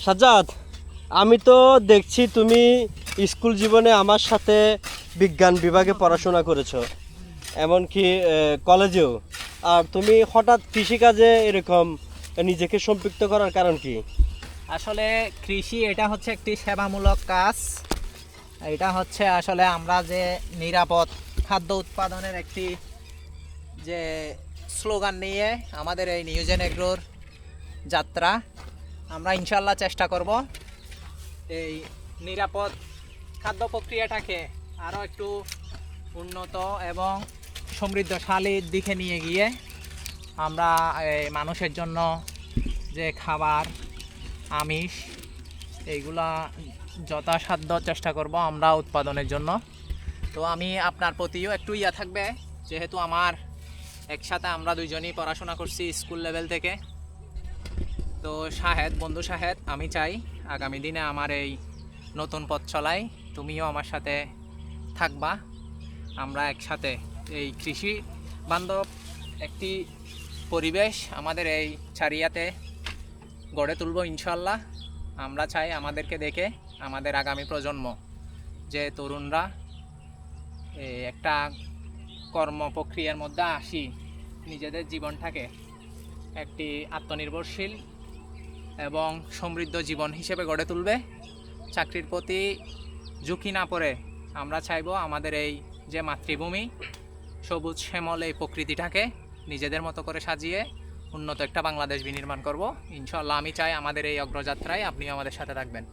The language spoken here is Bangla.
সাজ্জাদ, আমি তো দেখছি তুমি স্কুল জীবনে আমার সাথে বিজ্ঞান বিভাগে পড়াশোনা করেছো, এমনকি কলেজেও। আর তুমি হঠাৎ কৃষিকাজে এরকম নিজেকে সম্পৃক্ত করার কারণ কি? আসলে কৃষি এটা হচ্ছে একটি সেবামূলক কাজ। এটা হচ্ছে আসলে আমরা যে নিরাপদ খাদ্য উৎপাদনের একটি যে স্লোগান নিয়ে আমাদের এই নিউজেন এগ্রোর যাত্রা, আমরা ইনশাল্লাহ চেষ্টা করব এই নিরাপদ খাদ্য প্রক্রিয়াটাকে আরও একটু উন্নত এবং সমৃদ্ধশালীর দিকে নিয়ে গিয়ে আমরা এই মানুষের জন্য যে খাবার আমিষ এইগুলা যথাসাধ্য চেষ্টা করব আমরা উৎপাদনের জন্য। তো আমি আপনার প্রতিও একটু থাকবে, যেহেতু আমার একসাথে আমরা দুইজনই পড়াশোনা করছি স্কুল লেভেল থেকে। তো বন্ধু শাহেদ, আমি চাই আগামী দিনে আমার এই নতুন পথ চলাই তুমিও আমার সাথে থাকবা। আমরা একসাথে এই কৃষি বান্ধব একটি পরিবেশ আমাদের এই চারিয়াতে গড়ে তুলব ইনশাল্লাহ। আমরা চাই আমাদেরকে দেখে আমাদের আগামী প্রজন্ম যে তরুণরা একটা কর্ম প্রক্রিয়ার মধ্যে আসি নিজেদের জীবনটাকে একটি আত্মনির্ভরশীল এবং সমৃদ্ধ জীবন হিসেবে গড়ে তুলবে। চাকরির প্রতি ঝুঁকি না পড়ে আমরা চাইব আমাদের এই যে মাতৃভূমি সবুজ শ্যামল এই প্রকৃতিটাকে নিজেদের মতো করে সাজিয়ে উন্নত একটা বাংলাদেশ বিনির্মাণ করব ইনশাআল্লাহ। আমি চাই আমাদের এই অগ্রযাত্রায় আপনিও আমাদের সাথে থাকবেন।